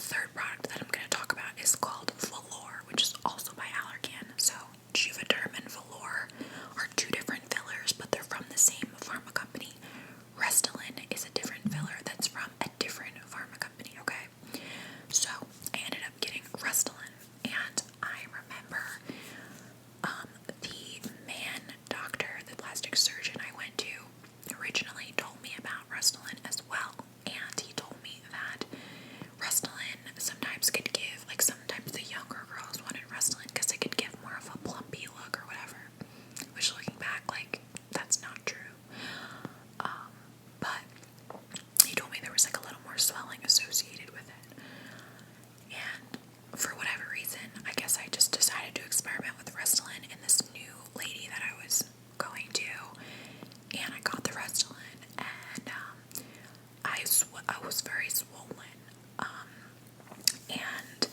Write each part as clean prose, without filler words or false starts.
third product that I'm going to talk about is called Velour, which is also by Allergan. So Juvederm and Velour are two different fillers, but they're from the same pharma company. Restylane is a different filler that's from a different pharma company, okay? So I ended up getting Restylane, and I remember the doctor, the plastic surgeon I went to, originally told me about Restylane as well, and he told me that Restylane sometimes could give, like sometimes the younger girls wanted Restylane because it could give more of a plumpy look or whatever, which looking back, like, that's not true. But he told me there was like a little more swelling associated with it, and for whatever reason, I guess I just decided to experiment with Restylane in this new lady that I was going to, and I got the Restylane, and I was very swollen, and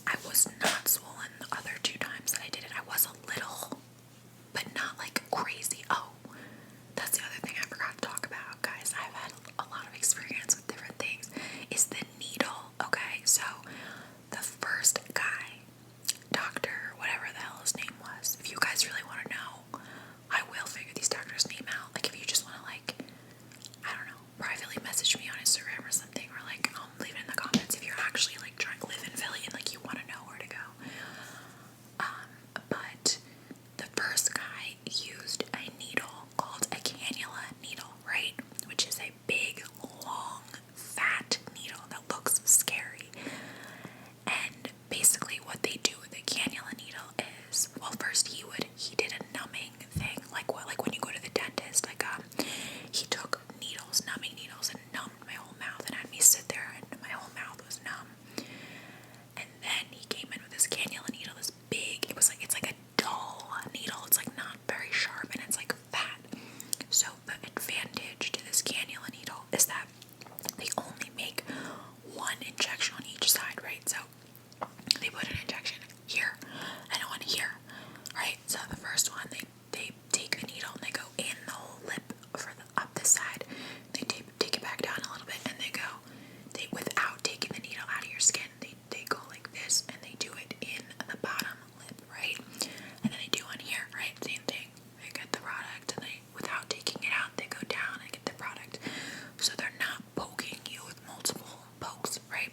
I was not swollen the other 2 times that I did it. I was a little, but not like crazy. Oh, that's the other thing I forgot to talk about, guys. I've had a lot of experience with different things. Is the needle, okay? So the first guy, doctor, whatever the hell his name was, if you guys really want to know, I will figure these doctors' name out. Like, if you just want to, like, I don't know, privately message me on Instagram or something, or like, leave it in the comments if you're actually like trying to live in Philly and like you want to know where to go. But the first guy used a needle called a cannula needle, right? Which is a big, long, fat needle that looks scary. And basically what they do with a cannula needle is, well, first he did a numbing thing, like when you go to the dentist, like he took needles, numbing needles, and numbed my whole mouth and had me sit there and my whole mouth was numb. And then he came in with this cannula needle, this big, it's like a dull needle, it's like not very sharp and it's like fat. So the advantage to this cannula needle is that they only make one injection on each side, right? So they put an injection here and one here, right? So the first one, they take the needle and they go in the whole lip for up this side. They take it back down a little bit, and they without taking the needle out of your skin, they go like this and they do it in the bottom lip, right? And then they do one here, right? Same thing. They get the product and they, without taking it out, they go down and get the product. So they're not poking you with multiple pokes, right?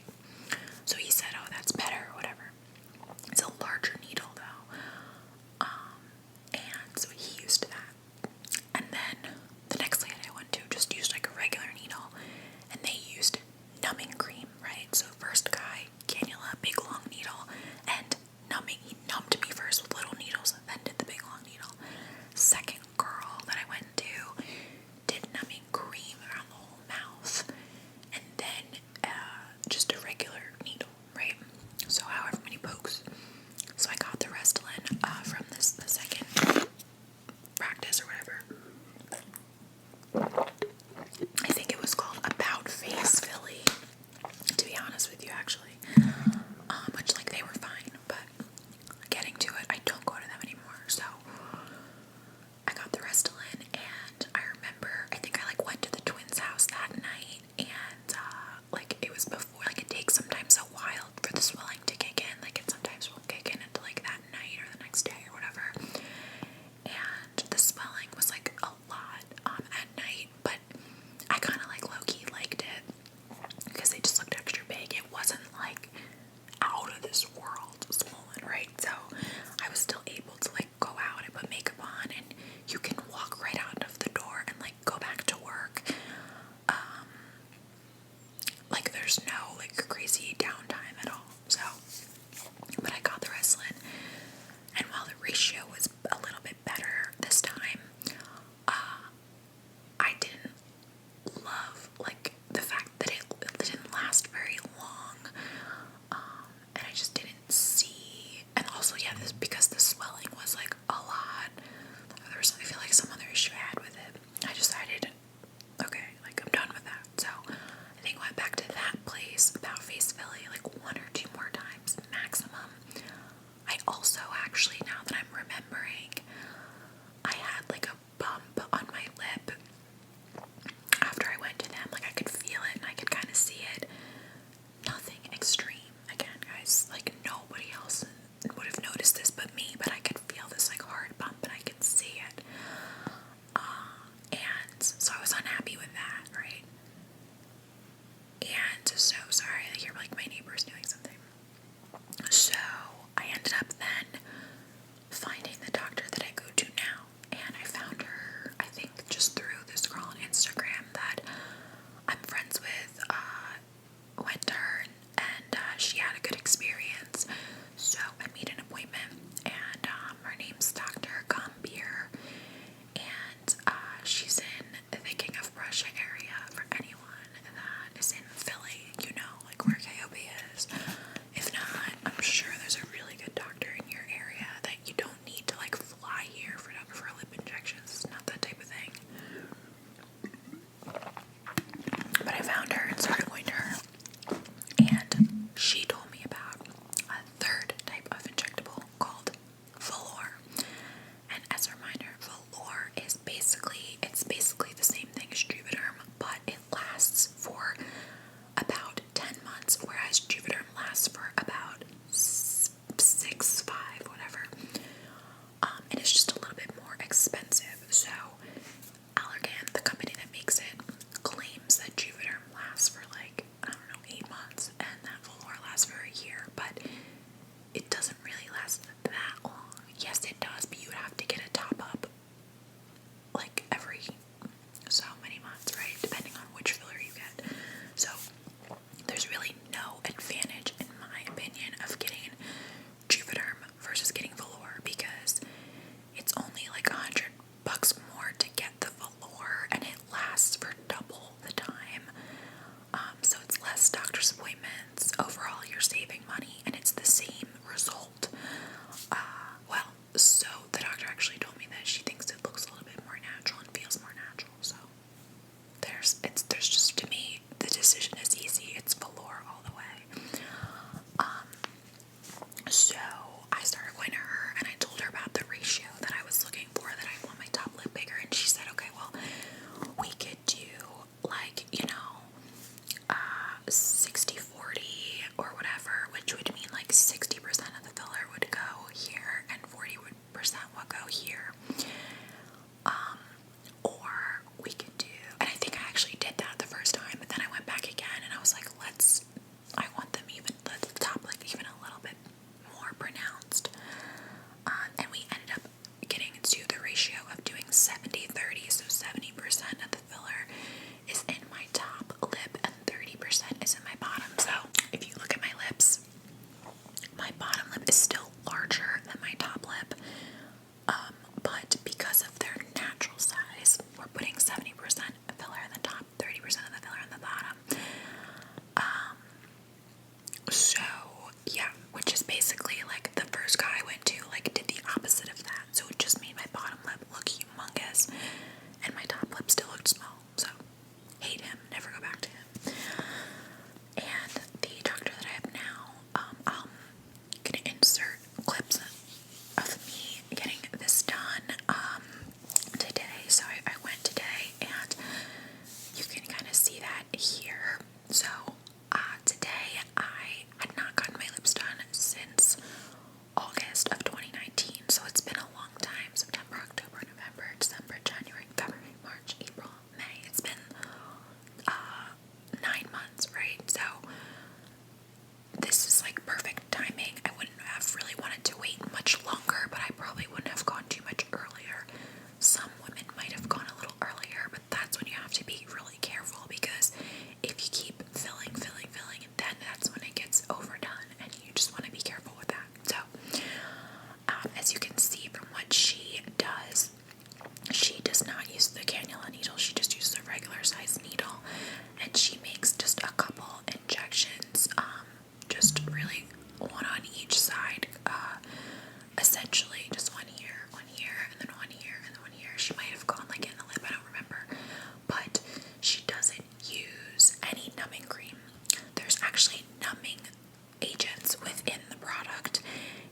agents within the product,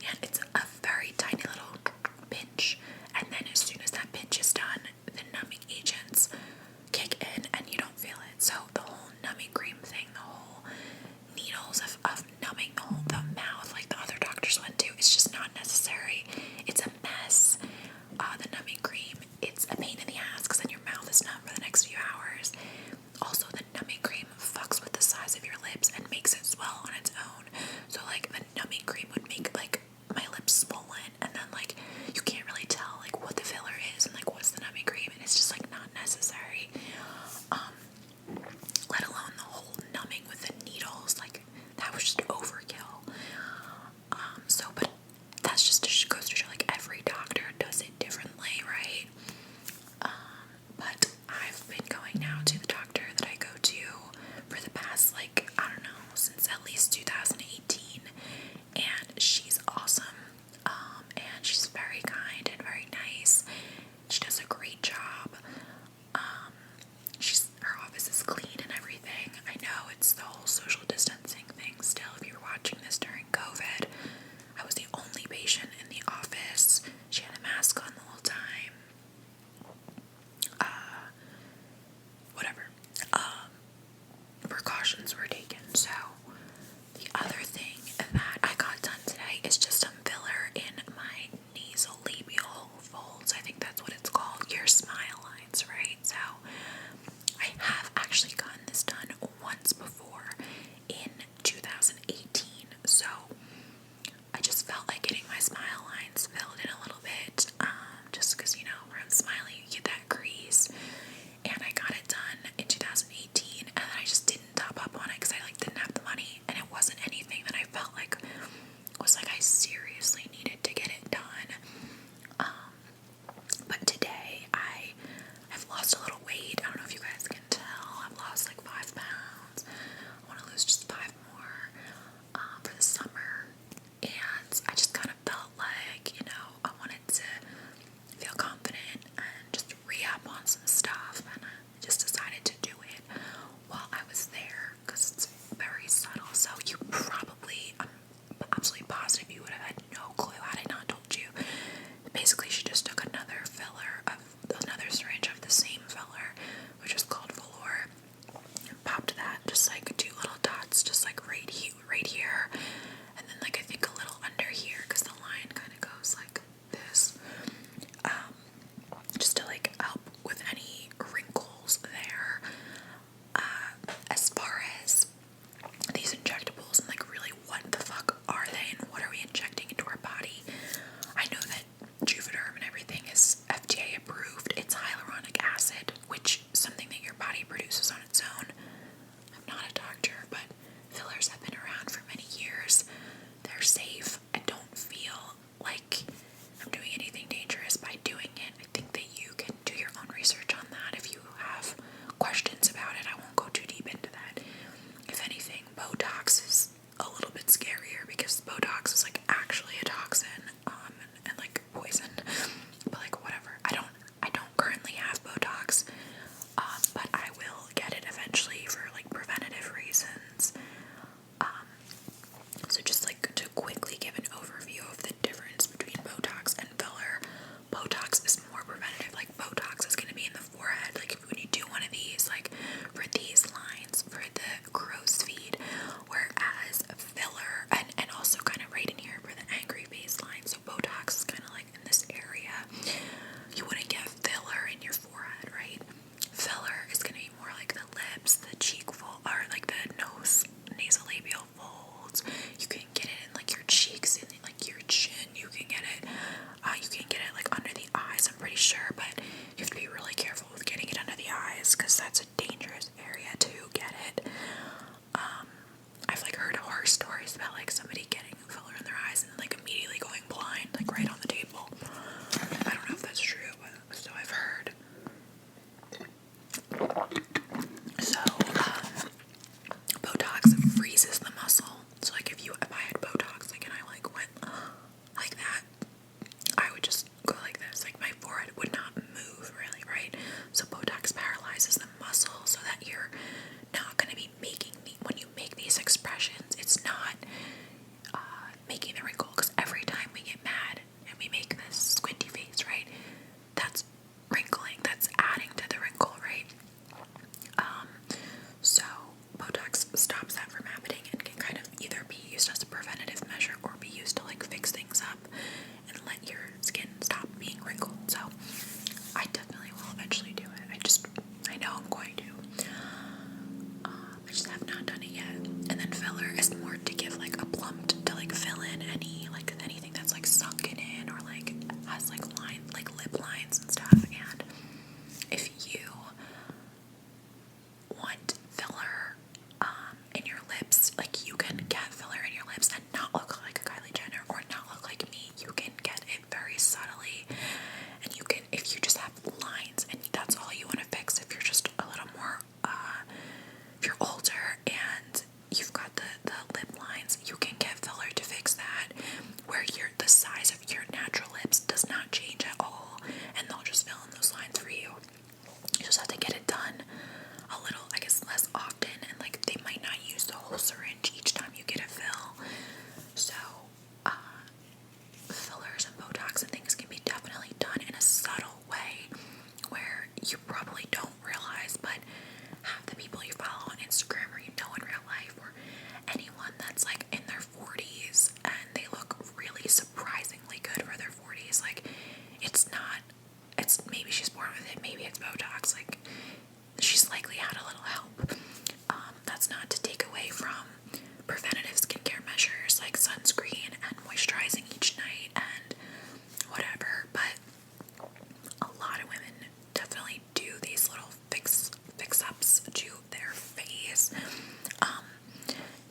and it's a very tiny little pinch, and then as soon as that pinch is done, the numbing agents kick in and you don't feel it. So the whole numbing cream thing, the whole needles of numbing the mouth like the other doctors went to, it's just not necessary. It's a mess. The numbing cream, it's a pain in the ass because then your mouth is numb for the next few hours. Also, the numbing cream fucks with the size of your lips and makes it swell on its own. So like the numbing cream would make like my lips swollen, and then like you can't really tell like what the filler is and like what's the numbing cream, and it's just like not necessary. Let alone the whole numbing with the needles, like that was just overkill. But that's just goes to show like every doctor does it differently, right? But I've been going now to the doctor that I go to for the past, like, I don't know, since at least 2018, and she's awesome, and she's very kind and very nice. She does a great job. Her office is clean and everything. I know it's the whole social distancing thing still. If you were watching this during COVID, I was the only patient in the office. She had a mask on the whole time. Whatever. Precautions were taken. So the other thing that I got done today is just some filler in my nasolabial folds. I think that's what it's called. Your smile lines, right? So I have actually gotten this done once before in 2018. So I just felt like getting my smile lines filled in a little bit, just because, you know, where I'm smiling, you get that crease, and I got it done in 2018, and then I just didn't top up on it because I, like, didn't have the money, and it wasn't anything that I felt like was, like, I seriously needed to get it done. But today, I have lost a little weight. I don't know if you guys can tell. I've lost, like, 5 pounds. I want to lose just 5 more for the summer. And I just kind of felt like, you know, I wanted to feel confident and just re-up on some stuff, and I just decided to do it while I was there because it's very subtle. So you probably, I'm absolutely positive you would have had no clue had I not told you. Basically, she just took another syringe of the same filler, which is called Velour, and popped that just like 2 little dots, just like right here, and then like I think a little under here because the line kind of goes like this, just to like help with any wrinkles there. As far as these injectables and like really what the fuck are they and what are we injecting into our body, I know that Juvederm and everything is FDA approved. It's hyaluronic acid, which is something that your body produces on its own. I'm not a doctor, but fillers have been around for many years. They're safe. I don't feel like I'm doing anything dangerous by doing it. I think that you can do your own research on that. If you have questions about it, I won't go too deep into that. If anything, Botox is a little bit scarier because Botox is like actually a toxin, and like poison. But like whatever. I don't currently have Botox, but I will get it eventually for like preventative reasons. So just like to quickly give an overview of the difference between Botox and filler. Botox is more preventative. Like Botox is going to be in the forehead. Like when you do one of these, like for these lines, for the crow's feet, whereas filler, and also kind of right in here for the angry face line. So Botox is kind of like in this area. You wouldn't get filler in your forehead, right? Filler is going to be more like the lips, the cheek fold, or like the nasolabial folds. You can get it in like your cheeks and like your chin. You can get it like under the eyes, I'm pretty sure, but you have to be really careful with getting it under the eyes because that's a dangerous area to get it. I've like heard horror stories about like somebody getting filler in their eyes and like immediately going blind, like right on the table. I don't know if that's true, but so I've heard. So, Botox freezes the muscle. So like if the size of your natural lips does not change at all, and they'll just fill in those lines for you. You just have to get it done a little, I guess, less often, and like they might not use the whole syringe each time you get a fill. So, fillers and Botox and things can be definitely done in a subtle way where you probably don't realize, but half the people you follow on Instagram or you know in real life, or anyone that's like in their 40s and they look really surprisingly good for their 40s, like it's maybe she's born with it, maybe it's Botox, like she's likely had a little help. That's not to take away from preventative skincare measures like sunscreen and moisturizing each night and whatever, but a lot of women definitely do these little fix-ups to their face.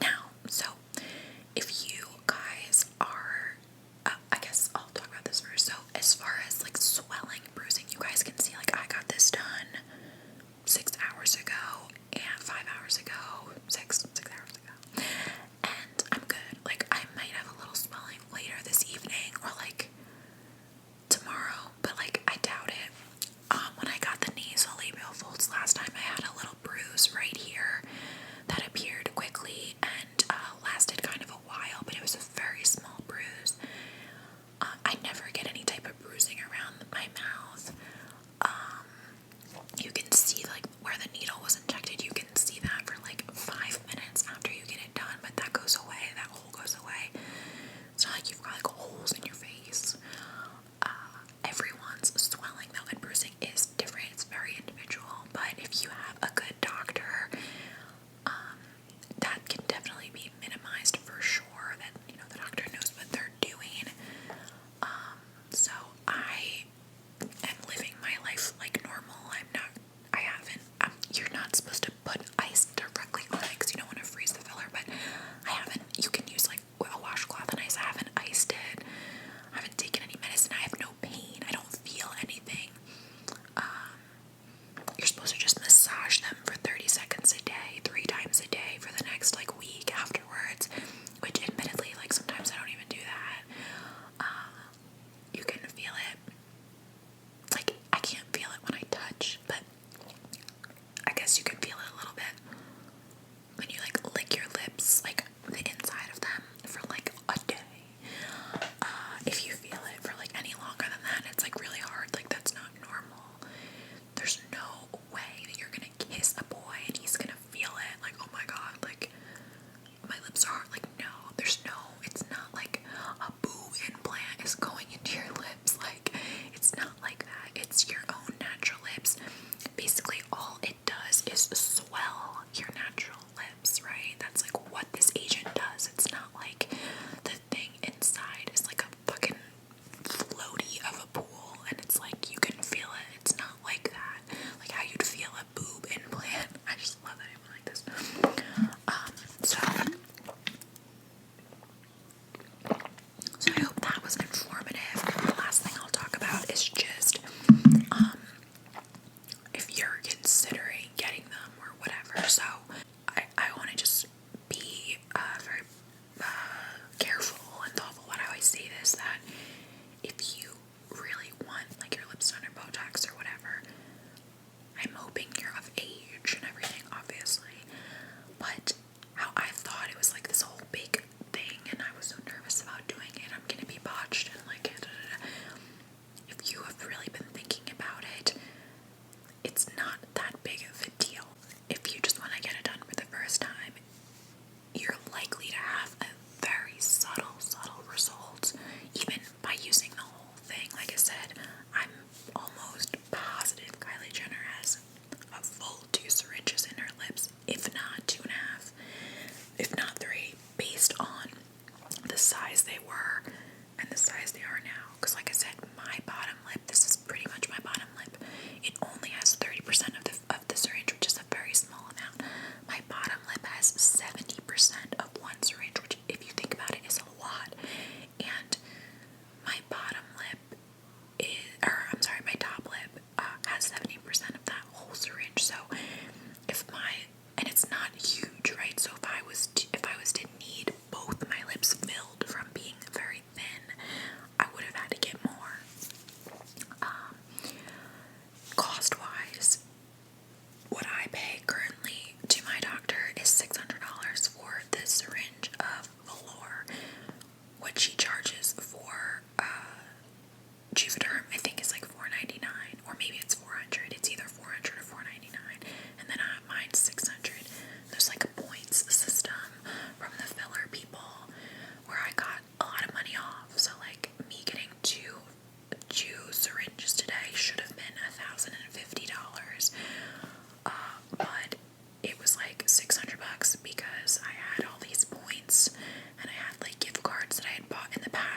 Now, so if you guys are, I guess I'll talk about this first. So as far as like swelling, bruising, you guys can see like I got this done 6 hours ago and 5 hours ago, 6 hours ago, and I'm good. Like I might have a little swelling later this evening or like tomorrow, but like I doubt it. When I got the nasolabial folds last time, I had a little bruise right here that appeared quickly and lasted kind of a while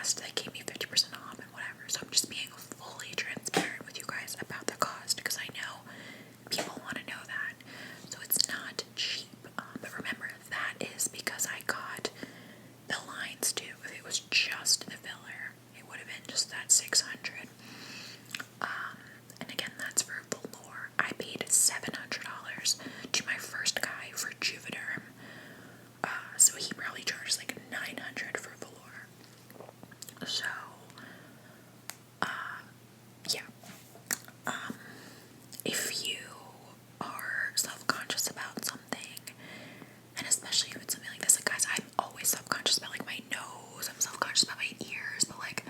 cost. They gave me 50% off and whatever. So I'm just being fully transparent with you guys about the cost because I know people want to know that. So it's not cheap. But remember, that is because I got the lines too. If it was just the filler, it would have been just that $600. And again, that's for velour. I paid $700 to my first guy for Juvederm. So he probably charged like $900 for velour. So, yeah. If you are self-conscious about something, and especially if it's something like this, like guys, I'm always self-conscious about like my nose, I'm self-conscious about my ears, but like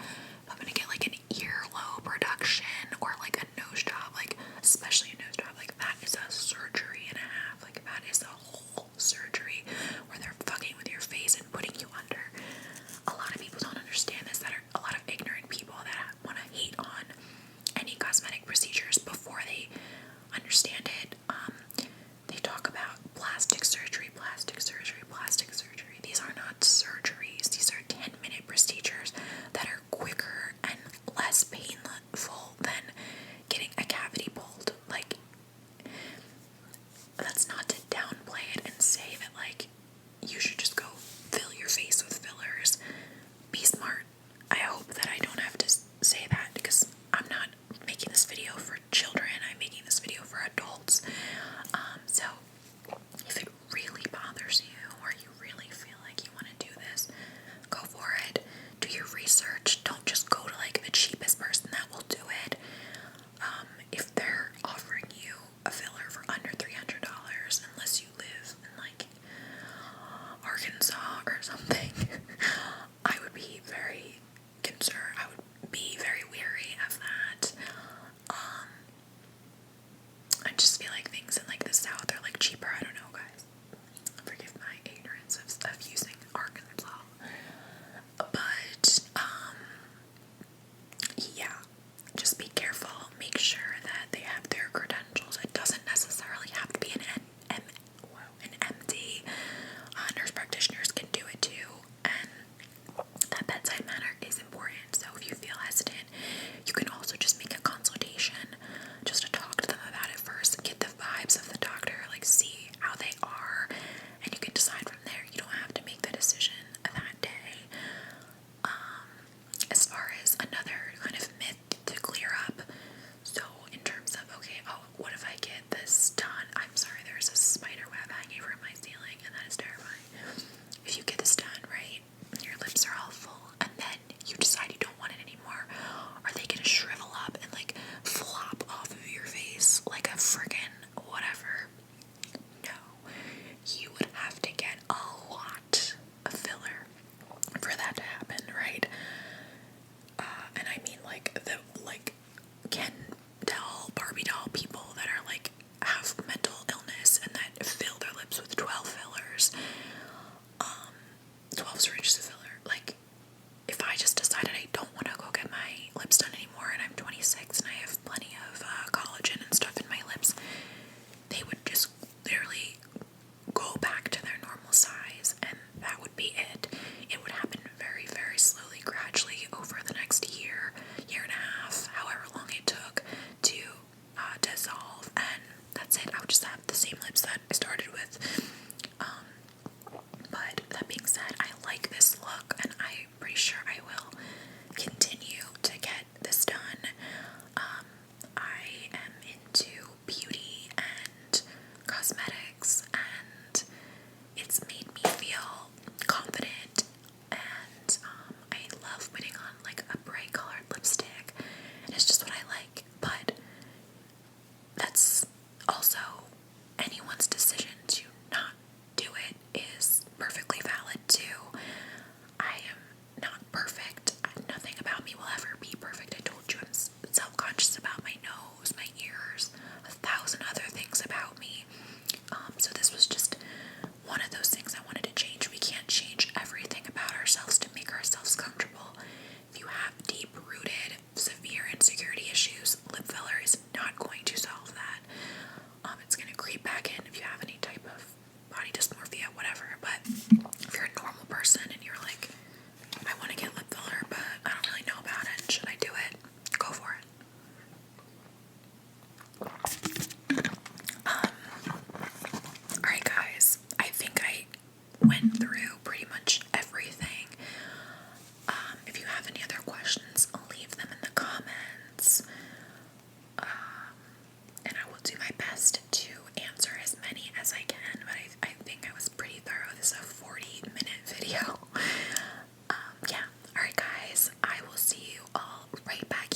if I'm gonna get like an earlobe reduction or like a nose job, like especially a nose job, like that is a surgery and a half, like that is a whole surgery where they're fucking with your face and putting you under. A lot of people don't understand this, that are a lot of ignorant people that want to hate on any cosmetic procedures before they understand it. They talk about plastic surgery, plastic surgery, plastic surgery. These are not surgeries. These are 10-minute procedures that are quicker and less painful than getting a cavity pulled. Like, that's not to downplay it and say that, like, you should just go fill your face with fillers. Be smart. I hope that I don't have to say that because I'm not making this video for children. I'm making this video for adults. So if it really bothers you or you really feel like you want to do this, go for it. Do your research. Don't just go to like the cheapest person that will do it. If they're offering you a filler for under $300, unless you live in like Arkansas or something, I would be very concerned. I would be very weary of that. I just feel like things in like the South are like cheaper. I don't know, guys. Forgive my ignorance of using Arkansas. But yeah, just be careful. Make sure that they have their credentials. It doesn't necessarily have to be an MD. Nurse practitioners can do it too, and that bedside manner is important. So if you feel hesitant, you can also just make a consultation, just to talk to them about it first, get the vibes of the doctor, like see how they are, and you can decide from there. You don't have to make the decision that day. As far as another kind of myth to clear up, so in terms of, okay, oh, what if I get this done? I'm sorry, there's a spider web hanging from my ceiling, and that is terrifying. If you get this done, right, your lips are all full, and then you decide you don't want it anymore, are they gonna shrivel up and like flop off of your face like a friggin' whatever? No. You would have to get a lot of filler for that to happen, right? And I mean like the Ken doll, Barbie doll people that are like have mental illness and that fill their lips with 12 fillers, 12 syringes of filler. Like, if I just decided I don't want to go get my lips done anymore and I'm 26 and I have plenty of collagen and stuff in my lips, they would just literally go back to their normal size and that would be it. It would happen very, very slowly, gradually over the next year, year and a half, however long it took to dissolve, and that's it. I would just have the same lips that I started with. But that being said, I like this look and I'm pretty sure I will continue to get the went through pretty much everything. If you have any other questions, leave them in the comments. And I will do my best to answer as many as I can, but I think I was pretty thorough. This is a 40-minute video. Yeah. Alright guys, I will see you all right back